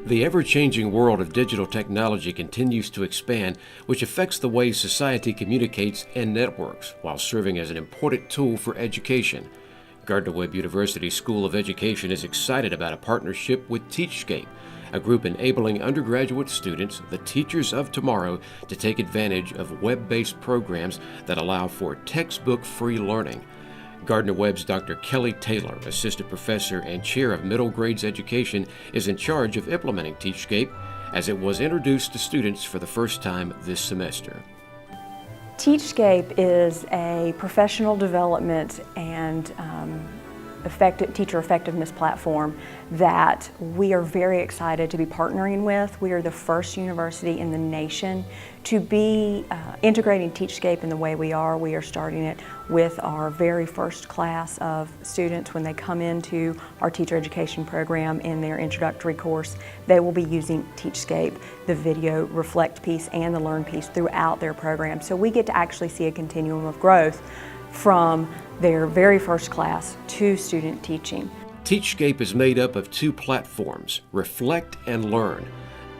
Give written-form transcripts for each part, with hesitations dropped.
The ever-changing world of digital technology continues to expand, which affects the way society communicates and networks, while serving as an important tool for education. Gardner-Webb University School of Education is excited about a partnership with Teachscape, a group enabling undergraduate students, the teachers of tomorrow, to take advantage of web-based programs that allow for textbook-free learning. Gardner-Webb's Dr. Kelly Taylor, Assistant Professor and Chair of Middle Grades Education, is in charge of implementing Teachscape as it was introduced to students for the first time this semester. Teachscape is a professional development and teacher effectiveness platform that we are very excited to be partnering with. We are the first university in the nation to be integrating Teachscape in the way we are. We are starting it with our very first class of students. When they come into our teacher education program in their introductory course, they will be using Teachscape, the video reflect piece and the learn piece throughout their program. So we get to actually see a continuum of growth from their very first class to student teaching. Teachscape is made up of two platforms, Reflect and Learn.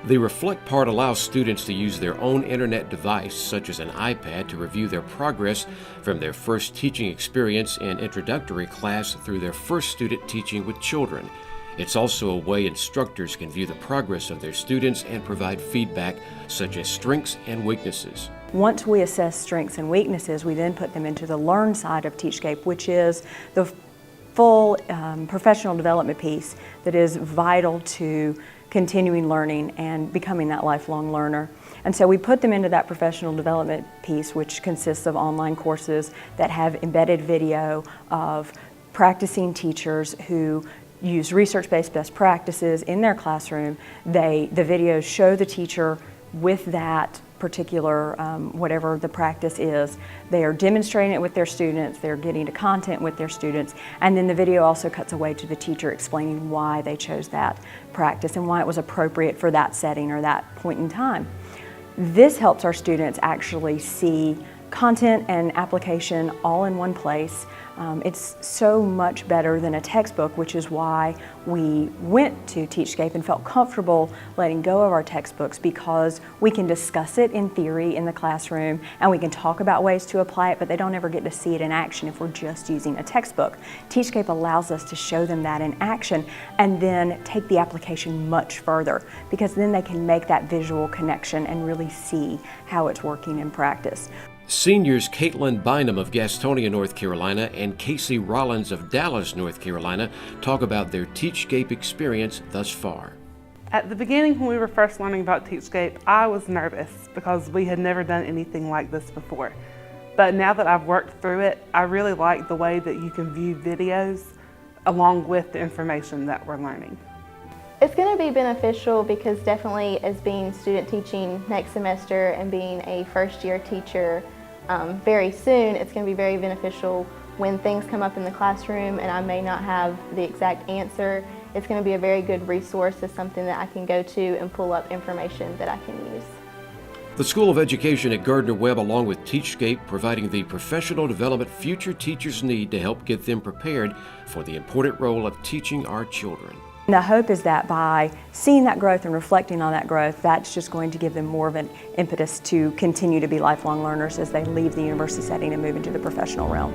The Reflect part allows students to use their own internet device, such as an iPad, to review their progress from their first teaching experience in introductory class through their first student teaching with children. It's also a way instructors can view the progress of their students and provide feedback, such as strengths and weaknesses. Once we assess strengths and weaknesses, we then put them into the Learn side of Teachscape, which is the full professional development piece that is vital to continuing learning and becoming that lifelong learner. And so we put them into that professional development piece, which consists of online courses that have embedded video of practicing teachers who use research-based best practices in their classroom. The videos show the teacher with that particular, whatever the practice is. They are demonstrating it with their students, they're getting to content with their students, and then the video also cuts away to the teacher explaining why they chose that practice and why it was appropriate for that setting or that point in time. This helps our students actually see content and application all in one place. It's so much better than a textbook, which is why we went to Teachscape and felt comfortable letting go of our textbooks, because we can discuss it in theory in the classroom and we can talk about ways to apply it, but they don't ever get to see it in action if we're just using a textbook. Teachscape allows us to show them that in action and then take the application much further, because then they can make that visual connection and really see how it's working in practice. Seniors Caitlin Bynum of Gastonia, North Carolina, and Casey Rollins of Dallas, North Carolina, talk about their Teachscape experience thus far. At the beginning, when we were first learning about Teachscape, I was nervous because we had never done anything like this before. But now that I've worked through it, I really like the way that you can view videos along with the information that we're learning. It's going to be beneficial because definitely as being student teaching next semester and being a first-year teacher very soon, it's going to be very beneficial when things come up in the classroom and I may not have the exact answer. It's going to be a very good resource as something that I can go to and pull up information that I can use. The School of Education at Gardner-Webb, along with Teachscape, providing the professional development future teachers need to help get them prepared for the important role of teaching our children. The hope is that by seeing that growth and reflecting on that growth, that's just going to give them more of an impetus to continue to be lifelong learners as they leave the university setting and move into the professional realm.